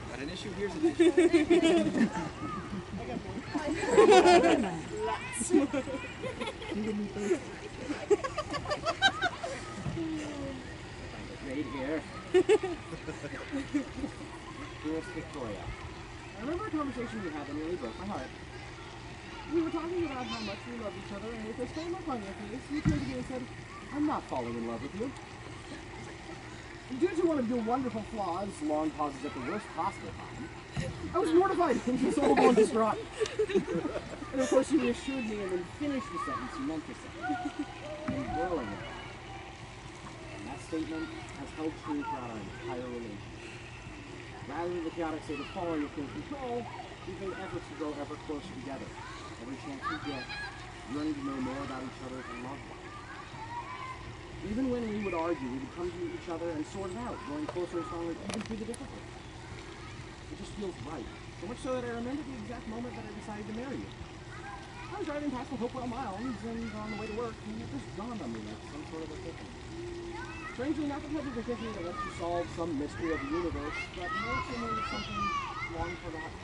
Got an issue? Here's an issue. I got more. Lots. Right here. Dearest Victoria, I remember a conversation we had that nearly broke my heart. We were talking about how much we love each other, and with this same look on your face, you turned to me and said, I'm not falling in love with you. Due to one of your wonderful flaws, long pauses at the worst possible time, I was mortified, inconsolable, and distraught. And of course you reassured me and then finished the sentence you meant to say. I'm growing it. And that statement has held true throughout our entire relationship. Rather than the chaotic state of falling within control, we've made efforts to grow ever closer together. Every chance we get, learning to know more about each other and love one. Even when we would argue, we would come to each other and sort it out, growing closer and stronger even through the difficulties. It just feels right. So much so that I remember the exact moment that I decided to marry you. I was driving past the Hopewell Mounds and on the way to work, and it just dawned on me like some sort of epiphany. Strangely, not the type of epiphany that lets you solve some mystery of the universe, but more similar to something long forgotten.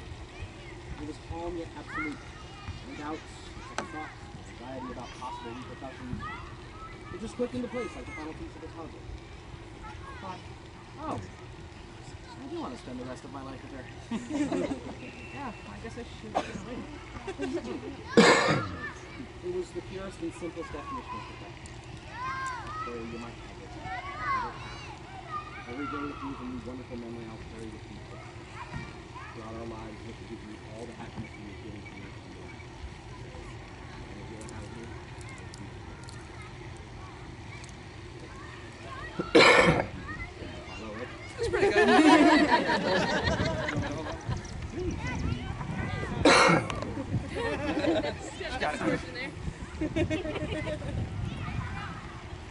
It was calm yet absolute. No doubts, second thoughts, anxiety about possible repercussions. It just clicked into place like the final piece of the puzzle. I thought, oh, I do want to spend the rest of my life with her. Yeah, I guess I should get a ring. It was the purest and simplest definition of perfection. So you might have it. Every day with you is a new wonderful memory I'll carry with me. Throughout our lives, we have to give you all the happiness we are feeling from you. And if you're out here, That's pretty good. Got it.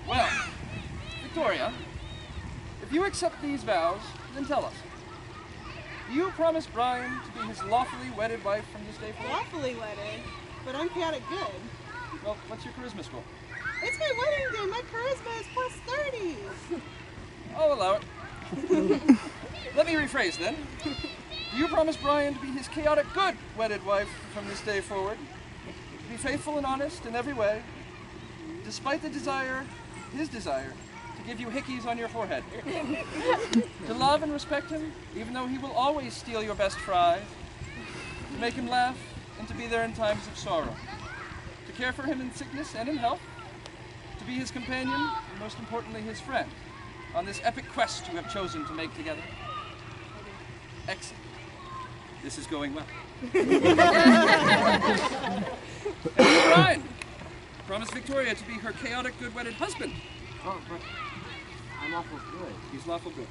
Well, Victoria, if you accept these vows, then tell us. Do you promise Brian to be his lawfully wedded wife from this day forward? Lawfully wedded, but I'm chaotic good. Well, what's your charisma score? It's my wedding day. My charisma is plus 30. I'll allow it. Let me rephrase then. Do you promise Brian to be his chaotic good wedded wife from this day forward? To be faithful and honest in every way, despite his desire to give you hickeys on your forehead. To love and respect him, even though he will always steal your best fries. To make him laugh and to be there in times of sorrow. To care for him in sickness and in health. To be his companion, and most importantly his friend, on this epic quest you have chosen to make together. Excellent. This is going well. And you, Brian, promise Victoria to be her chaotic good wedded husband. oh, but I'm lawful good. He's lawful good.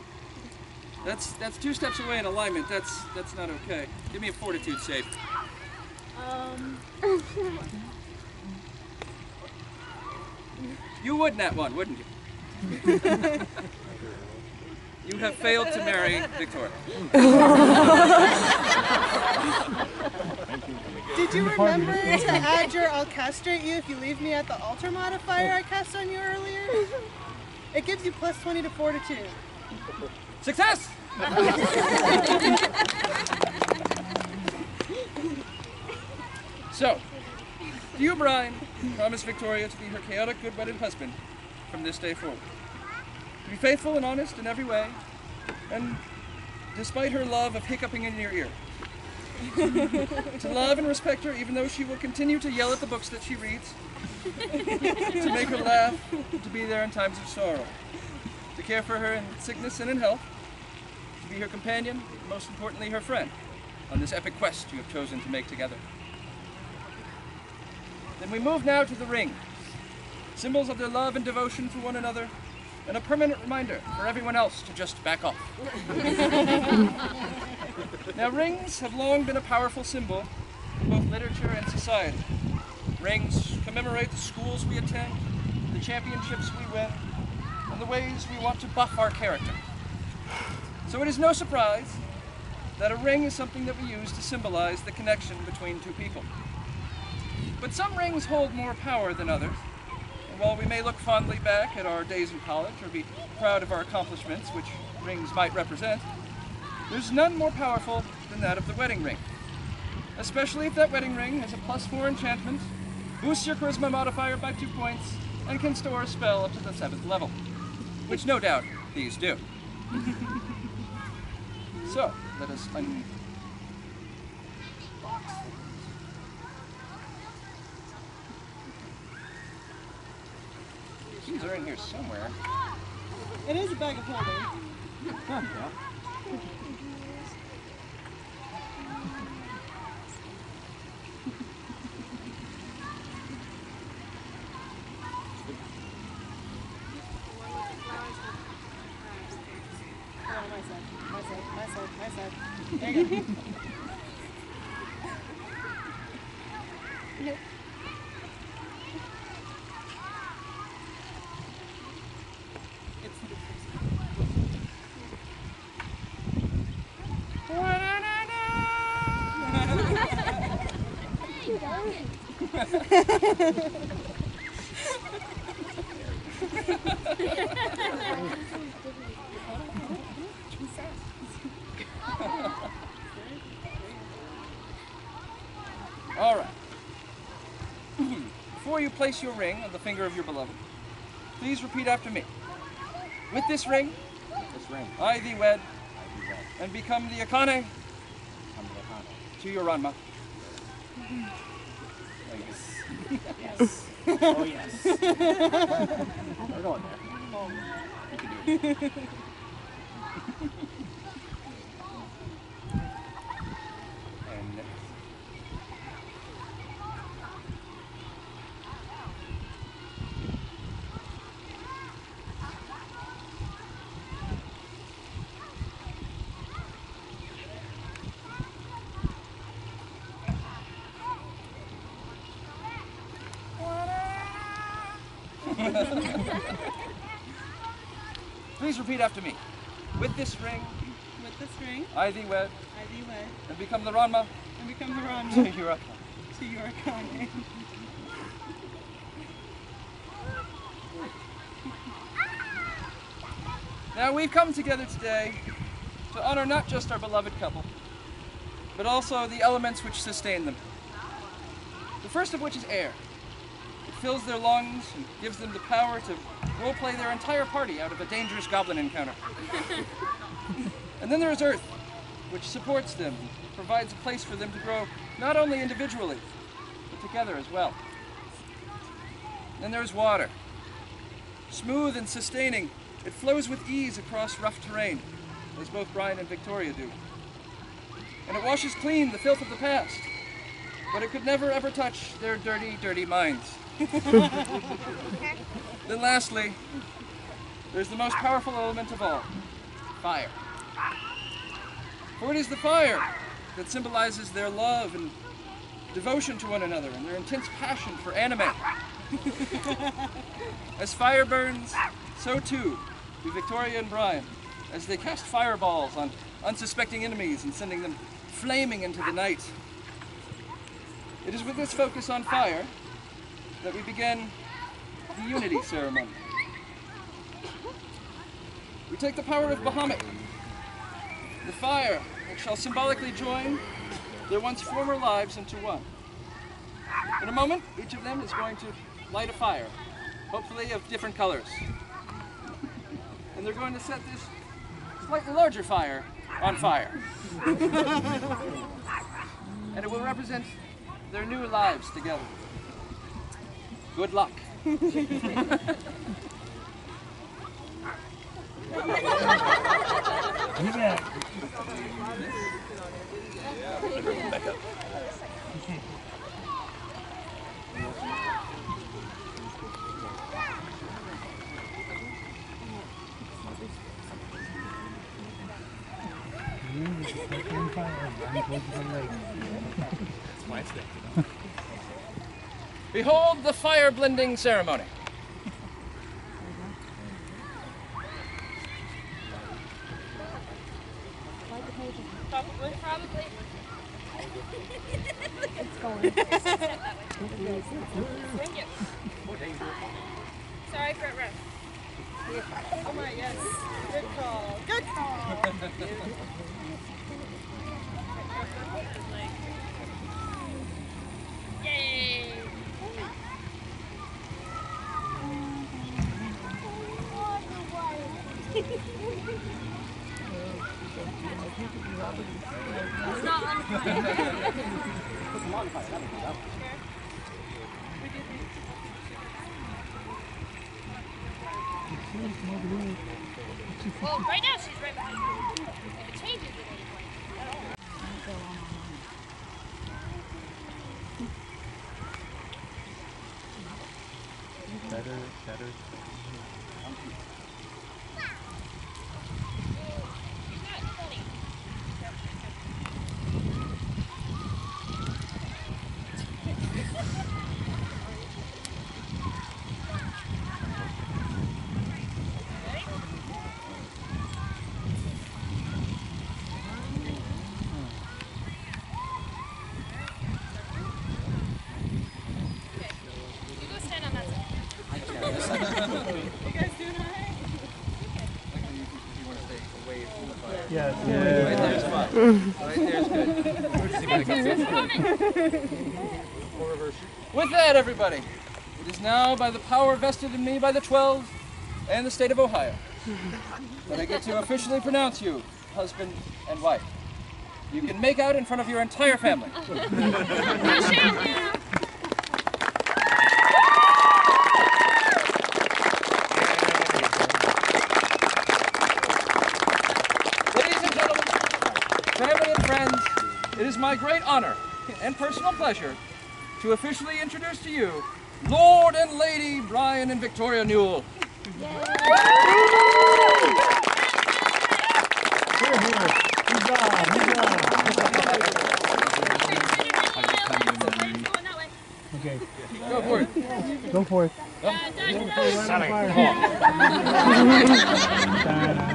That's 2 steps away in alignment. That's not okay. Give me a fortitude save. You would nat one, wouldn't you? You have failed to marry Victoria. Did you remember to add your I'll castrate you if you leave me at the altar modifier I cast on you earlier? It gives you plus 20 to fortitude. Success! So, do you, Brian, promise Victoria to be her chaotic good wedded husband from this day forward? To be faithful and honest in every way, and despite her love of hiccuping in your ear. To love and respect her even though she will continue to yell at the books that she reads. To make her laugh, to be there in times of sorrow. To care for her in sickness and in health. To be her companion, and most importantly her friend, on this epic quest you have chosen to make together. Then we move now to the ring. Symbols of their love and devotion for one another, and a permanent reminder for everyone else to just back off. Now, rings have long been a powerful symbol in both literature and society. Rings commemorate the schools we attend, the championships we win, and the ways we want to buff our character. So it is no surprise that a ring is something that we use to symbolize the connection between two people. But some rings hold more power than others, while we may look fondly back at our days in college or be proud of our accomplishments, which rings might represent, there's none more powerful than that of the wedding ring. Especially if that wedding ring has a +4 enchantment, boosts your charisma modifier by 2 points, and can store a spell up to the 7th level, which no doubt these do. So, let us unbox these are in here somewhere. It is a bag of holding. Yeah. My side. There you go. All right. Before you place your ring on the finger of your beloved, please repeat after me. With this ring, I thee wed, and become the Akane to your Ranma. Yes. Oh yes. We're going there. You can do it. And next. Please repeat after me. With this ring, I thee wed, and become the Ranma and become the Ranma to your Akane. to your Akane. Now we've come together today to honor not just our beloved couple, but also the elements which sustain them. The first of which is air. It fills their lungs and gives them the power to roleplay their entire party out of a dangerous goblin encounter. And then there is earth, which supports them and provides a place for them to grow not only individually, but together as well. Then there is water. Smooth and sustaining, it flows with ease across rough terrain, as both Brian and Viktoria do. And it washes clean the filth of the past, but it could never ever touch their dirty, dirty minds. Then lastly, there's the most powerful element of all, fire. For it is the fire that symbolizes their love and devotion to one another and their intense passion for anime. As fire burns, so too do Viktoria and Brian, as they cast fireballs on unsuspecting enemies and sending them flaming into the night. It is with this focus on fire that we begin the unity ceremony. We take the power of Bahamut, the fire that shall symbolically join their once former lives into one. In a moment, each of them is going to light a fire, hopefully of different colors. And they're going to set this slightly larger fire on fire. And it will represent their new lives together. Good luck. Behold the fire blending ceremony. Probably. It's going. Thank you. Sorry, front row. Oh my, yes. Good call. Good call. Yay! It's not on fire. Put them on fire. That would be that. Well, right now she's right behind you. If it changes at any point. Better. You go stand on that side. You guys doing alright? Yeah. Right there's fine. Right there's good. With that, everybody, it is now by the power vested in me by the 12 and the state of Ohio that I get to officially pronounce you husband and wife. You can make out in front of your entire family. Ladies and gentlemen, family and friends, it is my great honor and personal pleasure to officially introduce to you Lord and Lady Brian and Viktoria Newell. Okay. Go for it. Go for it.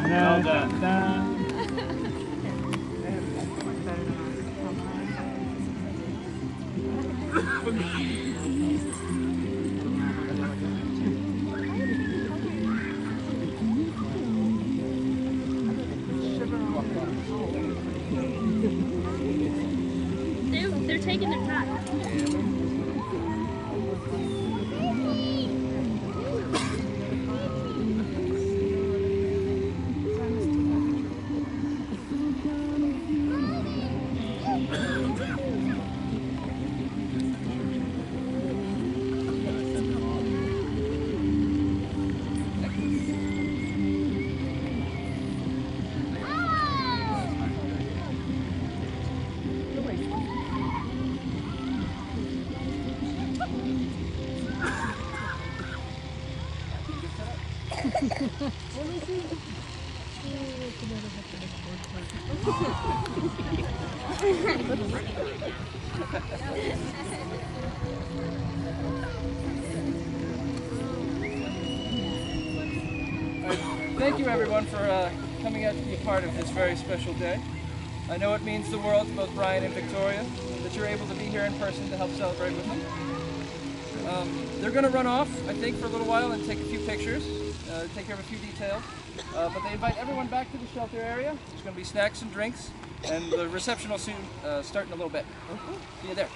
Well done. They're taking their time. Thank you, everyone, for coming out to be part of this very special day. I know it means the world to both Brian and Viktoria that you're able to be here in person to help celebrate with them. They're going to run off, I think, for a little while and take a few pictures, take care of a few details. But they invite everyone back to the shelter area. There's going to be snacks and drinks, and the reception will soon start in a little bit. See you there.